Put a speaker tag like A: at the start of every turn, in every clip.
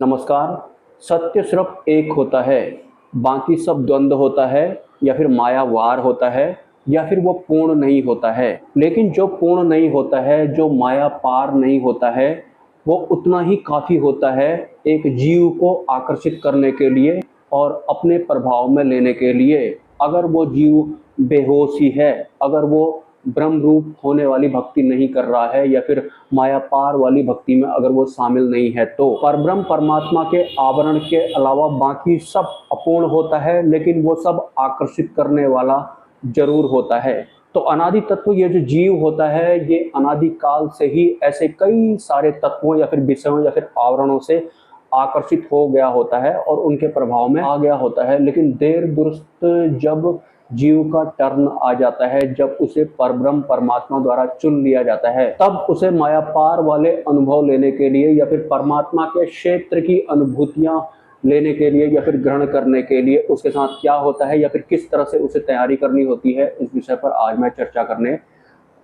A: नमस्कार। सत्य सिर्फ एक होता है, बाकी सब द्वंद्व होता है या फिर मायावार होता है या फिर वो पूर्ण नहीं होता है। लेकिन जो पूर्ण नहीं होता है, जो माया पार नहीं होता है, वो उतना ही काफ़ी होता है एक जीव को आकर्षित करने के लिए और अपने प्रभाव में लेने के लिए। अगर वो जीव बेहोश ही है, अगर वो ब्रह्म रूप होने वाली भक्ति नहीं कर रहा है या फिर माया पार वाली भक्ति में अगर वो शामिल नहीं है, तो परब्रह्म परमात्मा के आवरण के अलावा बाकी सब अपूर्ण होता है, लेकिन वो सब आकर्षित करने वाला जरूर होता है। तो अनादि तत्व ये जो जीव होता है, ये अनादि काल से ही ऐसे कई सारे तत्वों या फिर विषयों या फिर आवरणों से आकर्षित हो गया होता है और उनके प्रभाव में आ गया होता है। लेकिन देर दुरुस्त जब जीव का टर्न आ जाता है, जब उसे परब्रह्म परमात्मा द्वारा चुन लिया जाता है, तब उसे मायापार वाले अनुभव लेने के लिए या फिर परमात्मा के क्षेत्र की अनुभूतियां लेने के लिए या फिर ग्रहण करने के लिए उसके साथ क्या होता है या फिर किस तरह से उसे तैयारी करनी होती है, इस विषय पर आज मैं चर्चा करने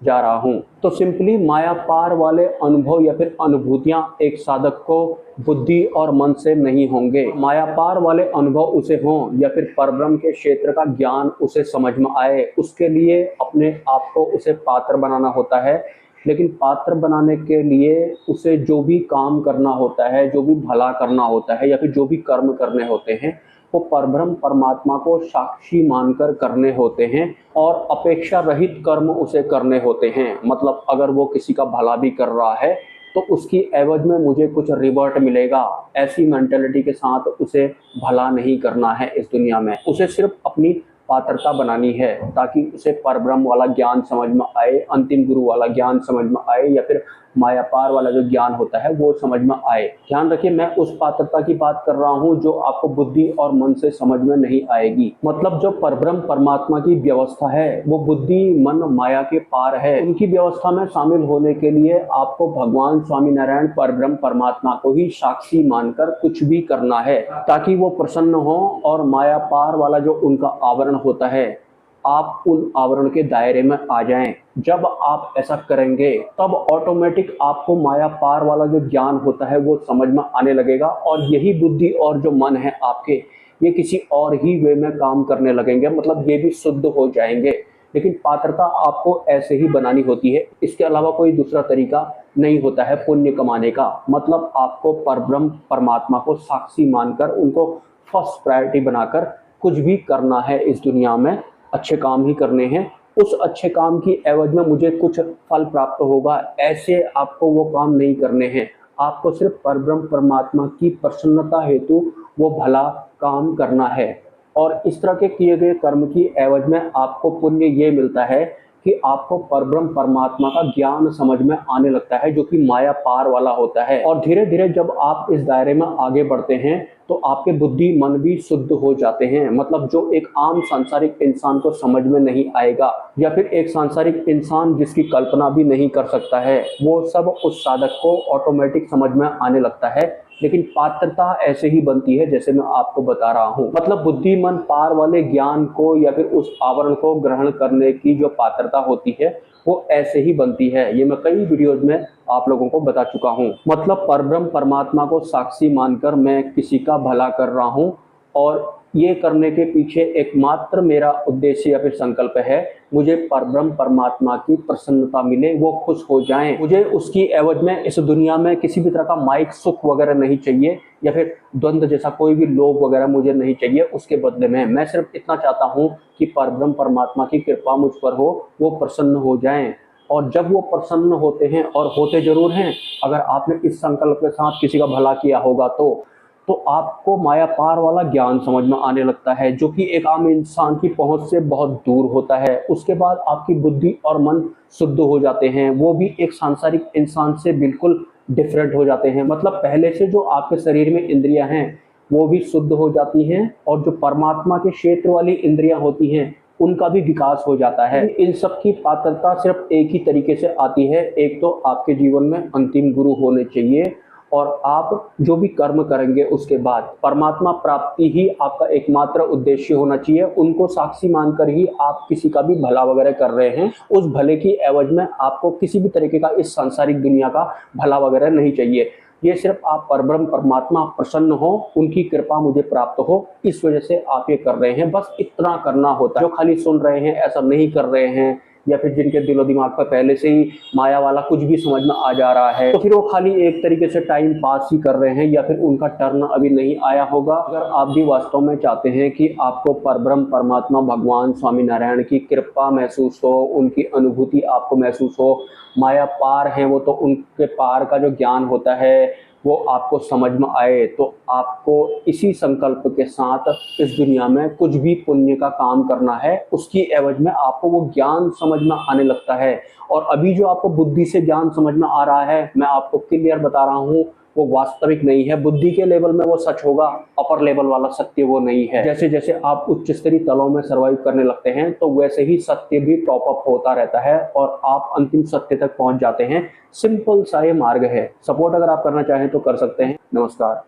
A: जा रहा हूं। तो सिंपली माया पार वाले अनुभव या फिर अनुभूतियां एक साधक को बुद्धि और मन से नहीं होंगे। माया पार वाले अनुभव उसे हों या फिर परब्रह्म के क्षेत्र का ज्ञान उसे समझ में आए, उसके लिए अपने आप को उसे पात्र बनाना होता है। लेकिन पात्र बनाने के लिए उसे जो भी काम करना होता है, जो भी भला करना होता है या फिर जो भी कर्म करने होते हैं, वो परब्रह्म परमात्मा को साक्षी मानकर करने होते हैं और अपेक्षा रहित कर्म उसे करने होते हैं। मतलब अगर वो किसी का भला भी कर रहा है तो उसकी एवज में मुझे कुछ रिवर्ट मिलेगा, ऐसी मेंटेलिटी के साथ उसे भला नहीं करना है। इस दुनिया में उसे सिर्फ अपनी पात्रता बनानी है ताकि उसे परब्रह्म वाला ज्ञान समझ में आए, अंतिम गुरु वाला ज्ञान समझ में आए या फिर मायापार वाला जो ज्ञान होता है वो समझ में आए। ध्यान रखिए, मैं उस पात्रता की बात कर रहा हूं जो आपको बुद्धि और मन से समझ में नहीं आएगी। मतलब जो परब्रह्म परमात्मा की व्यवस्था है वो बुद्धि मन माया के पार है। उनकी व्यवस्था में शामिल होने के लिए आपको भगवान स्वामी नारायण परब्रह्म परमात्मा को ही साक्षी मानकर कुछ भी करना है ताकि वो प्रसन्न हो और माया पार वाला जो उनका आवरण होता है, आप उन आवरण के दायरे में आ जाएं। जब आप ऐसा करेंगे तब ऑटोमेटिक आपको माया पार वाला जो ज्ञान होता है वो समझ में आने लगेगा और यही बुद्धि और जो मन है आपके, ये किसी और ही वे में काम करने लगेंगे। मतलब ये भी शुद्ध हो जाएंगे। लेकिन पात्रता आपको ऐसे ही बनानी होती है, इसके अलावा कोई दूसरा तरीका नहीं होता है पुण्य कमाने का। मतलब आपको परब्रह्म परमात्मा को साक्षी मानकर उनको फर्स्ट प्रायोरिटी बनाकर कुछ भी करना है इस दुनिया में, अच्छे काम ही करने हैं। उस अच्छे काम की एवज में मुझे कुछ फल प्राप्त होगा, ऐसे आपको वो काम नहीं करने हैं। आपको सिर्फ परब्रह्म परमात्मा की प्रसन्नता हेतु वो भला काम करना है और इस तरह के किए गए कर्म की एवज में आपको पुण्य ये मिलता है कि आपको परब्रह्म परमात्मा का ज्ञान समझ में आने लगता है जो कि माया पार वाला होता है। और धीरे धीरे जब आप इस दायरे में आगे बढ़ते हैं तो आपके बुद्धि मन भी शुद्ध हो जाते हैं। मतलब जो एक आम सांसारिक इंसान को समझ में नहीं आएगा या फिर एक सांसारिक इंसान जिसकी कल्पना भी नहीं कर सकता है, वो सब उस साधक को ऑटोमेटिक समझ में आने लगता है। लेकिन पात्रता ऐसे ही बनती है जैसे मैं आपको बता रहा हूं। मतलब बुद्धि मन पार वाले ज्ञान को या फिर उस आवरण को ग्रहण करने की जो पात्रता होती है वो ऐसे ही बनती है। ये मैं कई वीडियोज में आप लोगों को बता चुका हूं। मतलब परब्रह्म परमात्मा को साक्षी मानकर मैं किसी का भला कर रहा हूं और ये करने के पीछे एकमात्र मेरा उद्देश्य या फिर संकल्प है, मुझे परब्रह्म परमात्मा की प्रसन्नता मिले, वो खुश हो जाएं। मुझे उसकी एवज में इस दुनिया में किसी भी तरह का माइक सुख वगैरह नहीं चाहिए या फिर द्वंद्व जैसा कोई भी लोभ वगैरह मुझे नहीं चाहिए। उसके बदले में मैं सिर्फ इतना चाहता हूं कि परब्रह्म परमात्मा की कृपा मुझ पर हो, वो प्रसन्न हो जाएं। और जब वो प्रसन्न होते हैं, और होते जरूर हैं, अगर आपने इस संकल्प के साथ किसी का भला किया होगा तो आपको माया पार वाला ज्ञान समझ में आने लगता है जो कि एक आम इंसान की पहुंच से बहुत दूर होता है। उसके बाद आपकी बुद्धि और मन शुद्ध हो जाते हैं, वो भी एक सांसारिक इंसान से बिल्कुल डिफरेंट हो जाते हैं। मतलब पहले से जो आपके शरीर में इंद्रियां हैं वो भी शुद्ध हो जाती हैं और जो परमात्मा के क्षेत्र वाली इंद्रियां होती हैं उनका भी विकास हो जाता है। इन सब की पात्रता सिर्फ एक ही तरीके से आती है। एक तो आपके जीवन में अंतिम गुरु होने चाहिए और आप जो भी कर्म करेंगे उसके बाद परमात्मा प्राप्ति ही आपका एकमात्र उद्देश्य होना चाहिए। उनको साक्षी मानकर ही आप किसी का भी भला वगैरह कर रहे हैं, उस भले की एवज में आपको किसी भी तरीके का इस सांसारिक दुनिया का भला वगैरह नहीं चाहिए। ये सिर्फ आप परब्रह्म परमात्मा प्रसन्न हो, उनकी कृपा मुझे प्राप्त हो, इस वजह से आप ये कर रहे हैं। बस इतना करना होता है। जो खाली सुन रहे हैं, ऐसा नहीं कर रहे हैं, या फिर जिनके दिलो दिमाग पर पहले से ही माया वाला कुछ भी समझ में आ जा रहा है, तो फिर वो खाली एक तरीके से टाइम पास ही कर रहे हैं, या फिर उनका टर्न अभी नहीं आया होगा। अगर आप भी वास्तव में चाहते हैं कि आपको परब्रह्म परमात्मा भगवान स्वामी नारायण की कृपा महसूस हो, उनकी अनुभूति आपको महसूस हो, माया पार है वो, तो उनके पार का जो ज्ञान होता है वो आपको समझ में आए, तो आपको इसी संकल्प के साथ इस दुनिया में कुछ भी पुण्य का काम करना है। उसकी एवज में आपको वो ज्ञान समझ में आने लगता है। और अभी जो आपको बुद्धि से ज्ञान समझ में आ रहा है, मैं आपको क्लियर बता रहा हूँ, वो वास्तविक नहीं है। बुद्धि के लेवल में वो सच होगा, अपर लेवल वाला सत्य वो नहीं है। जैसे जैसे आप उच्च स्तरीय तलों में सर्वाइव करने लगते हैं, तो वैसे ही सत्य भी टॉप अप होता रहता है और आप अंतिम सत्य तक पहुंच जाते हैं। सिंपल सा ये मार्ग है। सपोर्ट अगर आप करना चाहें तो कर सकते हैं। नमस्कार।